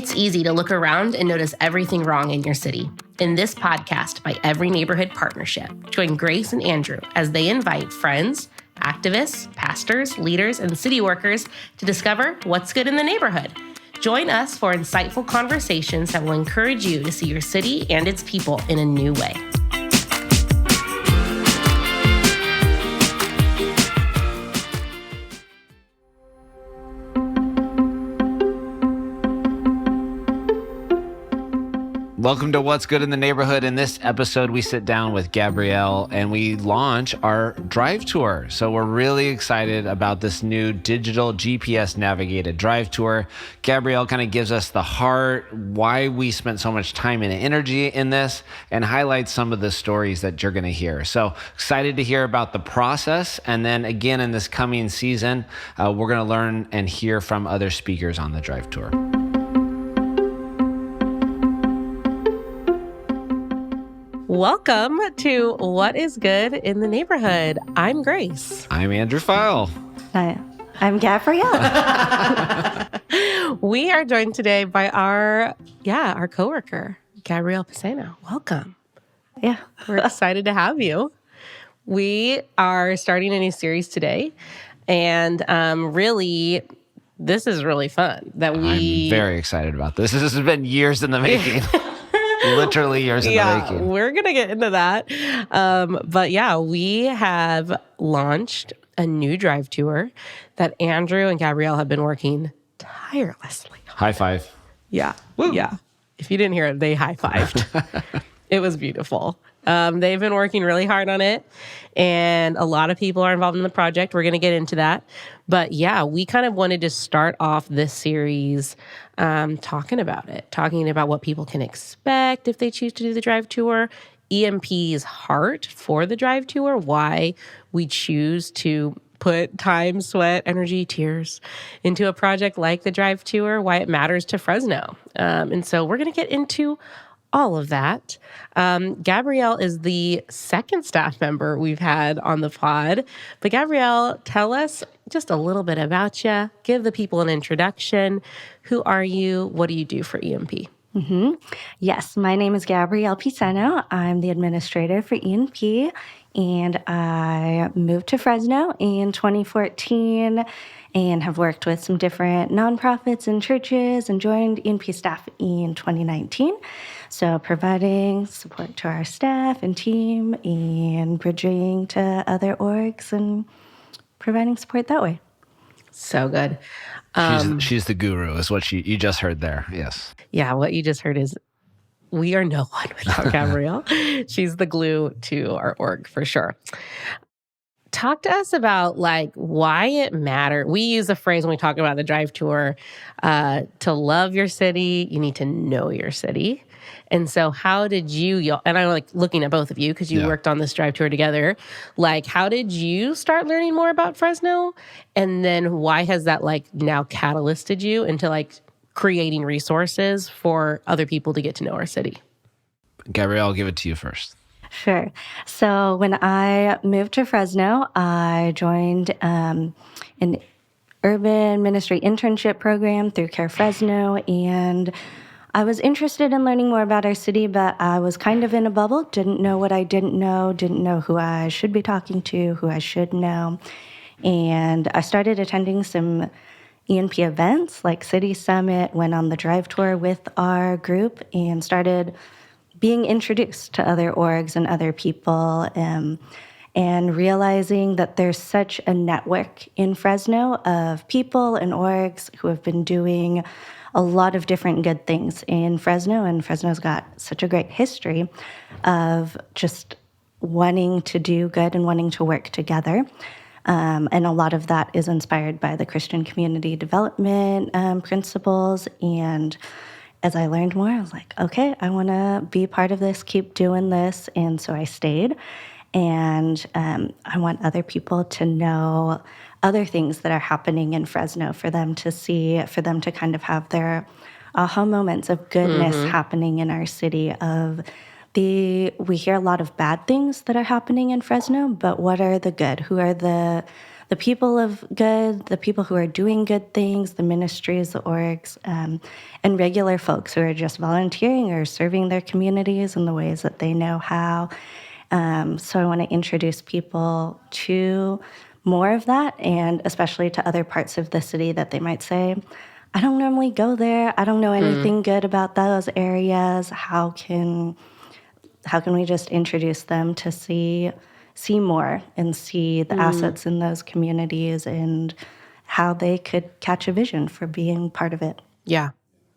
It's easy to look around and notice everything wrong in your city. In this podcast by Every Neighborhood Partnership, join Grace and Andrew as they invite friends, activists, pastors, leaders, and city workers to discover what's good in the neighborhood. Join us for insightful conversations that will encourage you to see your city and its people in a new way. Welcome to What's Good in the Neighborhood. In this episode, we sit down with Gabrielle and we launch our drive tour. So we're really excited about this new digital GPS navigated drive tour. Gabrielle kind of gives us the heart, why we spent so much time and energy in this, and highlights some of the stories that you're going to hear. So excited to hear about the process. And then again, in this coming season, we're going to learn and hear from other speakers on the drive tour. Welcome to What is Good in the Neighborhood. I'm Grace. I'm Andrew File. I'm Gabrielle. We are joined today by our coworker, Gabrielle Piceno. Welcome. Yeah. We're excited to have you. We are starting a new series today, and really, this is really fun. I'm very excited about this. This has been years in the making. Literally years in the making. We're going to get into that. But yeah, we have launched a new drive tour that Andrew and Gabrielle have been working tirelessly on. High five. Yeah. Woo. Yeah. If you didn't hear it, they high-fived. It was beautiful. They've been working really hard on it, and a lot of people are involved in the project. We're going to get into that. But yeah, we kind of wanted to start off this series talking about what people can expect if they choose to do the drive tour, ENP's heart for the drive tour, why we choose to put time, sweat, energy, tears into a project like the drive tour, why it matters to Fresno. And so we're going to get into all of that. Gabrielle is the second staff member we've had on the pod. But Gabrielle, tell us just a little bit about you. Give the people an introduction. Who are you? What do you do for ENP? Mm-hmm. Yes, my name is Gabrielle Piceno. I'm the administrator for ENP, and I moved to Fresno in 2014 and have worked with some different nonprofits and churches and joined ENP staff in 2019. So providing support to our staff and team and bridging to other orgs and providing support that way. So good. She's the guru, is what you just heard there. Yes. Yeah, what you just heard is we are no one without Gabrielle. She's the glue to our org for sure. Talk to us about why it mattered. We use a phrase when we talk about the drive tour, to love your city, you need to know your city. And so how did you, and I'm looking at both of you because you worked on this drive tour together, how did you start learning more about Fresno? And then why has that now catalysted you into creating resources for other people to get to know our city? Gabrielle, I'll give it to you first. Sure. So when I moved to Fresno, I joined an urban ministry internship program through Care Fresno, and I was interested in learning more about our city, but I was kind of in a bubble, didn't know what I didn't know who I should be talking to, who I should know. And I started attending some ENP events like City Summit, went on the drive tour with our group, and started being introduced to other orgs and other people, and realizing that there's such a network in Fresno of people and orgs who have been doing a lot of different good things in Fresno, and Fresno's got such a great history of just wanting to do good and wanting to work together. And a lot of that is inspired by the Christian community development principles. And as I learned more, I was like, okay, I want to be part of this, keep doing this. And so I stayed. And I want other people to know other things that are happening in Fresno for them to see, for them to kind of have their aha moments of goodness happening in our city. We hear a lot of bad things that are happening in Fresno, but what are the good? Who are the the people of good, the people who are doing good things, the ministries, the orgs, and regular folks who are just volunteering or serving their communities in the ways that they know how. So I want to introduce people to more of that, and especially to other parts of the city that they might say, I don't normally go there. I don't know anything good about those areas. How can we just introduce them to see more and see the assets in those communities and how they could catch a vision for being part of it? Yeah.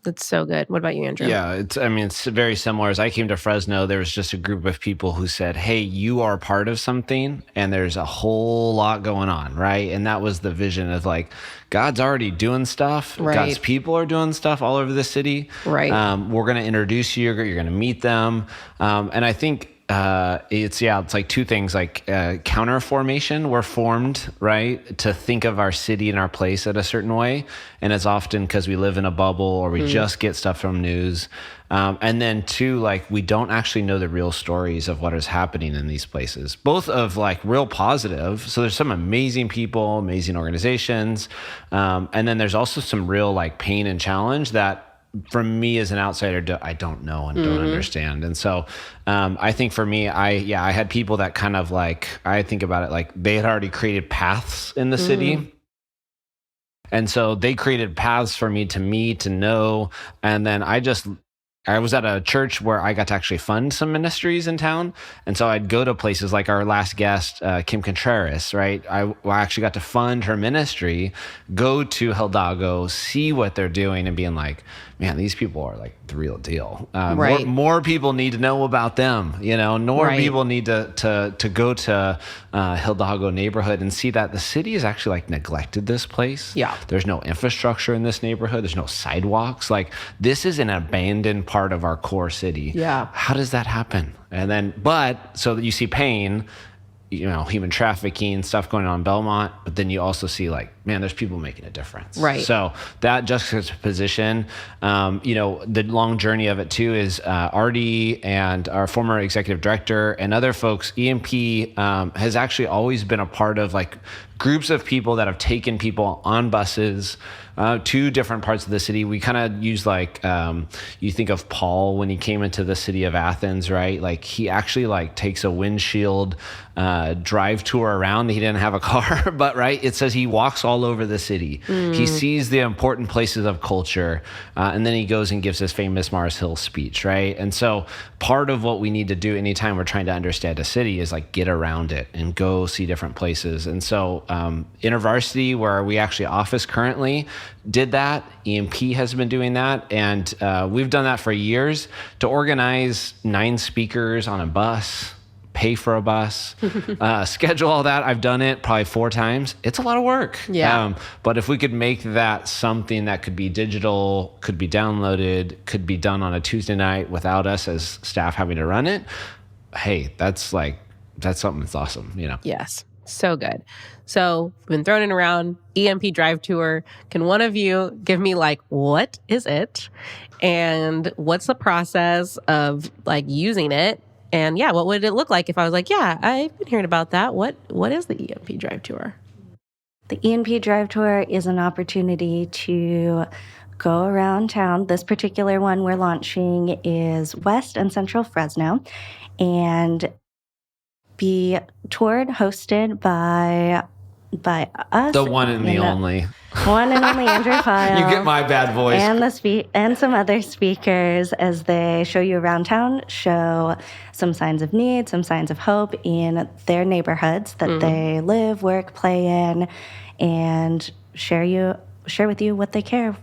That's so good. What about you, Andrew? Yeah, it's very similar. As I came to Fresno, there was just a group of people who said, hey, you are part of something and there's a whole lot going on, right? And that was the vision of like, God's already doing stuff. Right. God's people are doing stuff all over the city. Right. We're going to introduce you. You're going to meet them. And I think it's like two things, like counter formation. We're formed, right, to think of our city and our place at a certain way. And it's often because we live in a bubble or we just get stuff from news. And then two, like we don't actually know the real stories of what is happening in these places, both of like real positive. So there's some amazing people, amazing organizations. And then there's also some real like pain and challenge that, from me as an outsider, I don't know and don't understand. And so I think for me, I had people that kind of like, I think about it like they had already created paths in the city. And so they created paths for me to know. And then I was at a church where I got to actually fund some ministries in town. And so I'd go to places like our last guest, Kim Contreras, right? I actually got to fund her ministry, go to Hidalgo, see what they're doing and being like, man, these people are like the real deal. Right. More people need to know about them, more people need to go to Hidalgo neighborhood and see that the city has actually like neglected this place. Yeah. There's no infrastructure in this neighborhood. There's no sidewalks. Like this is an abandoned part of our core city. Yeah. How does that happen? And then, so that you see pain, human trafficking, stuff going on in Belmont, but then you also see like, man, there's people making a difference. Right. So that juxtaposition, the long journey of it too is Artie and our former executive director and other folks, ENP has actually always been a part of like groups of people that have taken people on buses to different parts of the city. We kind of use like, you think of Paul when he came into the city of Athens, right? Like he actually like takes a windshield drive tour around. He didn't have a car, but right, it says he walks all over the city. He sees the important places of culture, and then he goes and gives his famous Mars Hill speech, right? And so part of what we need to do anytime we're trying to understand a city is like get around it and go see different places. And so InterVarsity, where we actually office currently, did that. ENP has been doing that. And we've done that for years to organize 9 speakers on a bus, pay for a bus, schedule all that. I've done it probably 4 times. It's a lot of work. Yeah. But if we could make that something that could be digital, could be downloaded, could be done on a Tuesday night without us as staff having to run it, hey, that's something that's awesome, Yes. So good. So we've been throwing it around, ENP drive tour. Can one of you give me like, what is it? And what's the process of like using it? And yeah, what would it look like if I was like, yeah, I've been hearing about that. What is the ENP drive tour? The ENP drive tour is an opportunity to go around town. This particular one we're launching is West and Central Fresno, and be toured, hosted by us. The one and the only. One and only Andrew Pyle. You get my bad voice. And some other speakers as they show you around town, show some signs of need, some signs of hope in their neighborhoods that they live, work, play in, and share with you what they care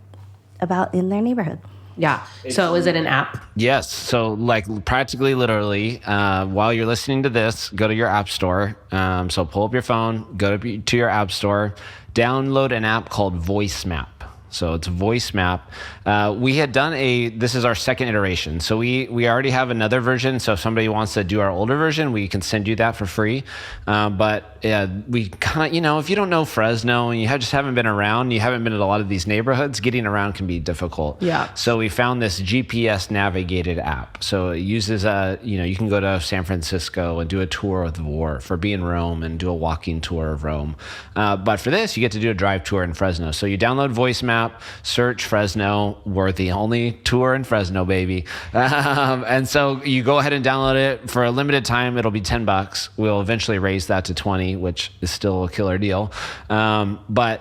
about in their neighborhood. Yeah. So is it an app? Yes. So like practically literally, while you're listening to this, go to your app store. So pull up your phone, go to your app store, download an app called Voice Map. So it's voice map. We had done this is our second iteration. So we already have another version. So if somebody wants to do our older version, we can send you that for free. But we kind of, if you don't know Fresno and you just haven't been around, you haven't been to a lot of these neighborhoods, getting around can be difficult. Yeah. So we found this GPS navigated app. So it uses you can go to San Francisco and do a tour of the wharf, or be in Rome and do a walking tour of Rome. But for this, you get to do a drive tour in Fresno. So you download Voice Map, search Fresno. We're the only tour in Fresno, baby. And so you go ahead and download it for a limited time. It'll be $10. We'll eventually raise that to 20, which is still a killer deal. But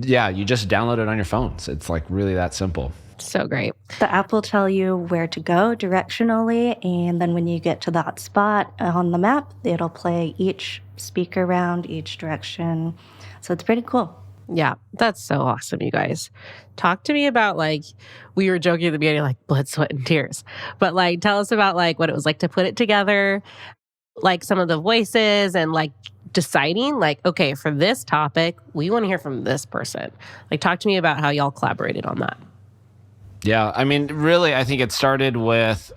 yeah, you just download it on your phones. It's like really that simple. So great. The app will tell you where to go directionally, and then when you get to that spot on the map, it'll play each speaker round, each direction. So it's pretty cool. Yeah, that's so awesome, you guys. Talk to me about, we were joking at the beginning, blood, sweat, and tears. But tell us about what it was like to put it together, some of the voices, and deciding okay, for this topic, we want to hear from this person. Talk to me about how y'all collaborated on that. Yeah, I mean, really, I think it started with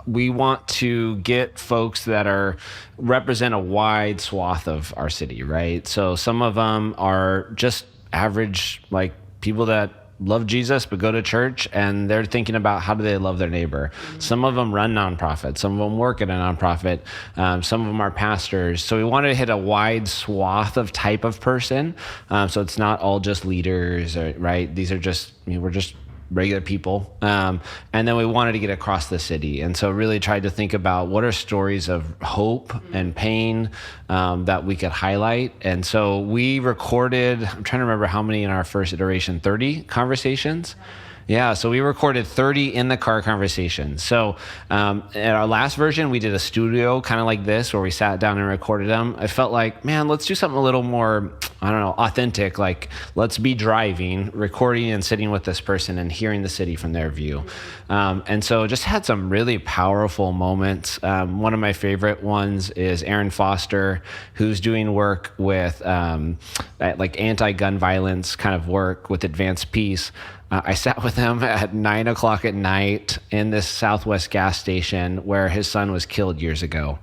we want to get folks that represent a wide swath of our city, right? So some of them are just average, people that love Jesus but go to church, and they're thinking about how do they love their neighbor. Some of them run nonprofits. Some of them work at a nonprofit. Some of them are pastors. So we wanted to hit a wide swath of type of person. So it's not all just leaders, right? These are just, we're just regular people. And then we wanted to get across the city. And so really tried to think about what are stories of hope and pain that we could highlight. And so we recorded, I'm trying to remember how many in our first iteration, 30 conversations. Yeah, so we recorded 30 in the car conversations. So in our last version, we did a studio kind of like this where we sat down and recorded them. I felt like, man, let's do something a little more, authentic. Let's be driving, recording and sitting with this person and hearing the city from their view. And so just had some really powerful moments. One of my favorite ones is Aaron Foster, who's doing work with anti-gun violence kind of work with Advanced Peace. I sat with him at 9:00 at night in this Southwest gas station where his son was killed years ago.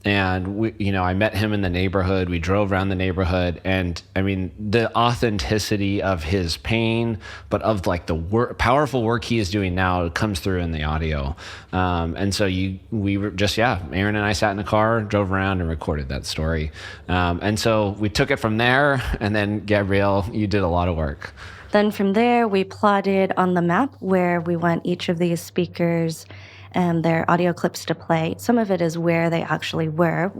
And I met him in the neighborhood. We drove around the neighborhood, and I mean, the authenticity of his pain, but of the powerful work he is doing now comes through in the audio. And so we were just, Aaron and I sat in the car, drove around and recorded that story. And so we took it from there. And then Gabrielle, you did a lot of work. Then from there, we plotted on the map where we want each of these speakers and their audio clips to play. Some of it is where they actually were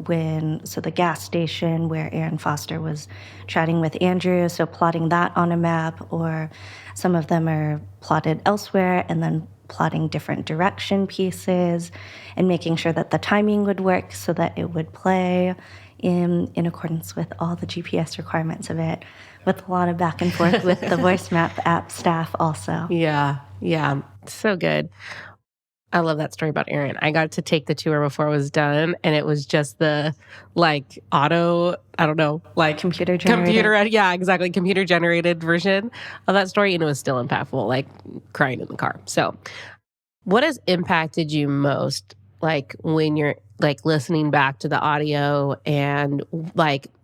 so the gas station where Aaron Foster was chatting with Andrew, so plotting that on a map, or some of them are plotted elsewhere and then plotting different direction pieces and making sure that the timing would work so that it would play in accordance with all the GPS requirements of it, with a lot of back and forth with the Voice Map app staff also. Yeah, so good. I love that story about Aaron. I got to take the tour before it was done, and it was just the auto, I don't know, computer generated. Yeah, exactly. Computer generated version of that story. And it was still impactful, crying in the car. So what has impacted you most, when you're listening back to the audio, and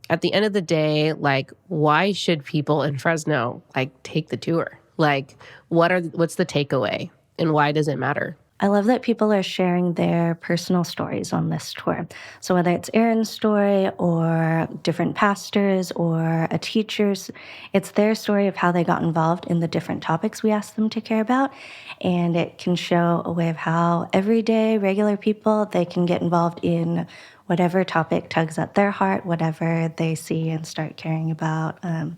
at the end of the day, why should people in Fresno take the tour? What's the takeaway, and why does it matter? I love that people are sharing their personal stories on this tour. So whether it's Aaron's story or different pastors or a teacher's, it's their story of how they got involved in the different topics we asked them to care about. And it can show a way of how everyday, regular people, they can get involved in whatever topic tugs at their heart, whatever they see and start caring about. And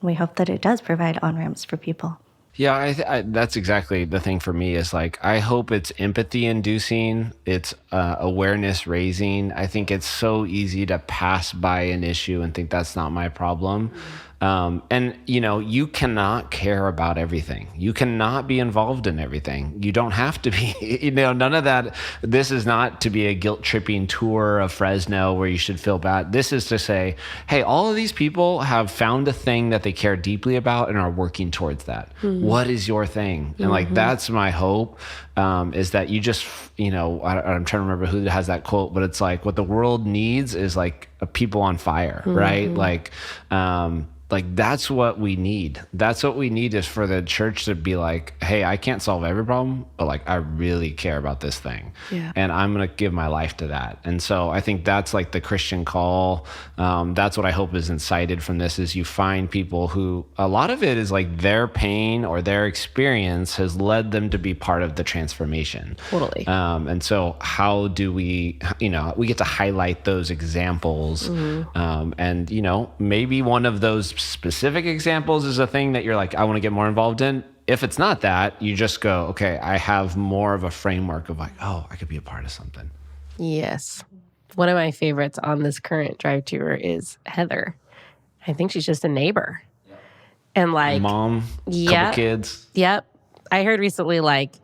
we hope that it does provide on-ramps for people. Yeah, that's exactly the thing for me is I hope it's empathy inducing, it's awareness raising. I think it's so easy to pass by an issue and think that's not my problem. And, you cannot care about everything. You cannot be involved in everything. You don't have to be, none of that. This is not to be a guilt tripping tour of Fresno where you should feel bad. This is to say, hey, all of these people have found a thing that they care deeply about and are working towards that. What is your thing? And like, that's my hope, is that you just, I'm trying to remember who has that quote, but it's like, what the world needs is like a people on fire, right? Like that's what we need. That's what we need, is for the church to be like, hey, I can't solve every problem, but like I really care about this thing. Yeah. And I'm going to give my life to that. And so I think that's like the Christian call. That's what I hope is incited from this, is you find people who, a lot of it is like their pain or their experience has led them to be part of the transformation. Totally. And so how do we, we get to highlight those examples. And, maybe one of those specific examples is a thing that you're like, I want to get more involved in. If it's not that, you just go, okay, I have more of a framework of like, oh, I could be a part of something. Yes. One of my favorites on this current drive tour is Heather. I think she's just a neighbor. And like, mom, couple kids. Yep. I heard recently, like,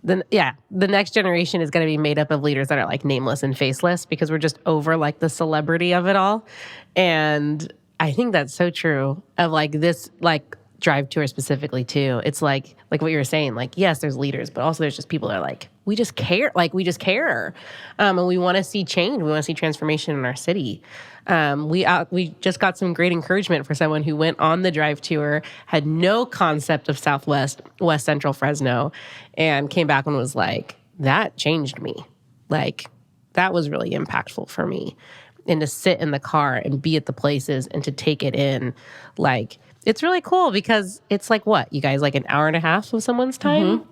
the next generation is going to be made up of leaders that are like nameless and faceless, because we're just over like the celebrity of it all. And I think that's so true of like this, like drive tour specifically too. It's like what you were saying, like, yes, there's leaders, but also there's just people that are like, we just care. And we want to see change. We want to see transformation in our city. We just got some great encouragement for someone who went on the drive tour, had no concept of West Central Fresno, and came back and was like, that changed me. Like, that was really impactful for me. And to sit in the car and be at the places and to take it in, like, it's really cool, because it's like, what, you guys, like an hour and a half of someone's time?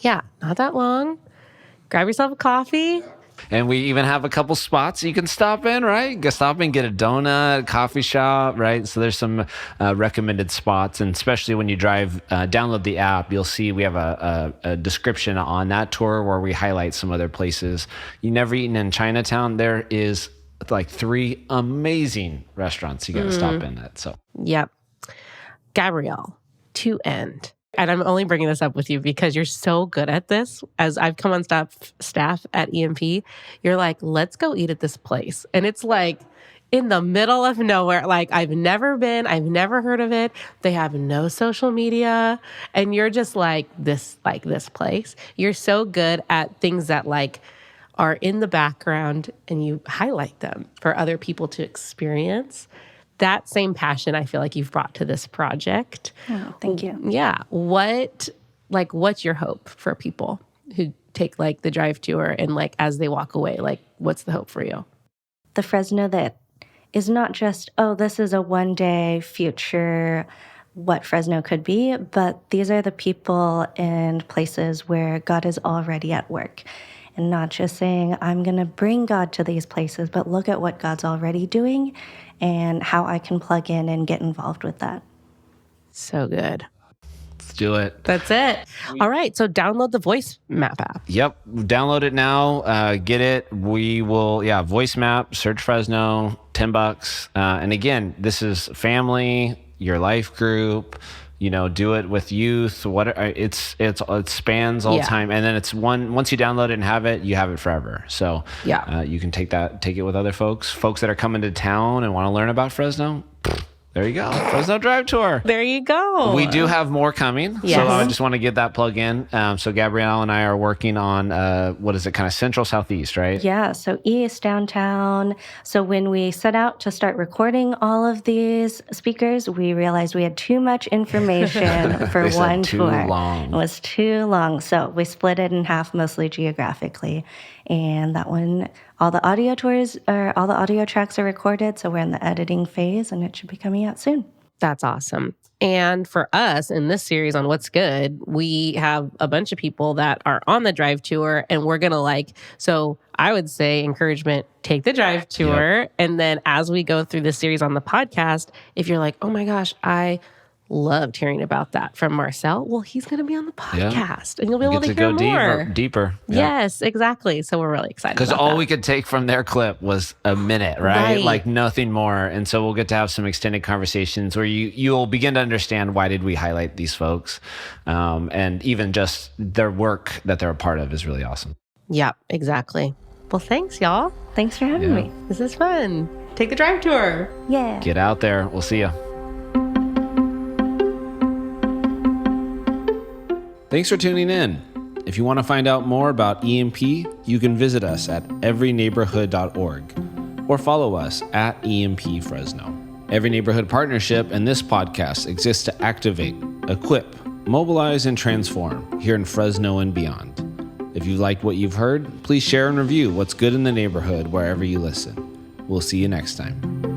Yeah, not that long. Grab yourself a coffee. And we even have a couple spots you can stop in, right? Go stop in, get a donut, coffee shop, right? So there's some recommended spots. And especially when you drive, download the app, you'll see we have a description on that tour where we highlight some other places. You never eaten in Chinatown? There is like 3 amazing restaurants you got to stop in at. So, yep. Gabrielle, to end. And I'm only bringing this up with you because you're so good at this. As I've come on staff at ENP, you're like, let's go eat at this place. And it's like in the middle of nowhere. Like, I've never been, I've never heard of it. They have no social media. And you're just like this place. You're so good at things that like are in the background, and you highlight them for other people to experience. That same passion I feel like you've brought to this project. Oh, thank you. Yeah. What's your hope for people who take like the drive tour, and like as they walk away, like what's the hope for you? The Fresno that is not just, oh, this is a one-day future, what Fresno could be, but these are the people and places where God is already at work. And not just saying, I'm going to bring God to these places, but look at what God's already doing and how I can plug in and get involved with that. So good. Let's do it. That's it. All right. So download the Voice Map app. Yep. Download it now. Get it. We will, Voice Map, search Fresno, $10. And again, this is family, your life group. Do it with youth. It spans all time, and then it's once you download it and have it, you have it forever. So you can take it with other folks that are coming to town and want to learn about Fresno. There you go. Fresno Drive Tour. There you go. We do have more coming. Yes. So I just want to get that plug in. So Gabrielle and I are working on, what is it, kind of central southeast, right? Yeah, so east, downtown. So when we set out to start recording all of these speakers, we realized we had too much information for one tour. Long. It was too long. So we split it in half, mostly geographically. And that one, all the audio tracks are recorded. So we're in the editing phase, and it should be coming out soon. That's awesome. And for us in this series on What's Good, we have a bunch of people that are on the drive tour, and we're going to so I would say encouragement, take the drive tour. Yep. And then as we go through this series on the podcast, if you're like, oh my gosh, I loved hearing about that from Marcel. Well, he's going to be on the podcast and you'll be able to go hear more. deeper. Yes, exactly. So we're really excited because all we could take from their clip was a minute, right? Like nothing more. And so we'll get to have some extended conversations where you'll begin to understand why did we highlight these folks, and even just their work that they're a part of is really awesome. Yeah, exactly. Well, thanks, y'all. Thanks for having me. This is fun. Take the drive tour. Yeah. Get out there. We'll see you. Thanks for tuning in. If you want to find out more about ENP, you can visit us at everyneighborhood.org or follow us at ENP Fresno. Every Neighborhood Partnership and this podcast exists to activate, equip, mobilize, and transform here in Fresno and beyond. If you liked what you've heard, please share and review what's good in the neighborhood wherever you listen. We'll see you next time.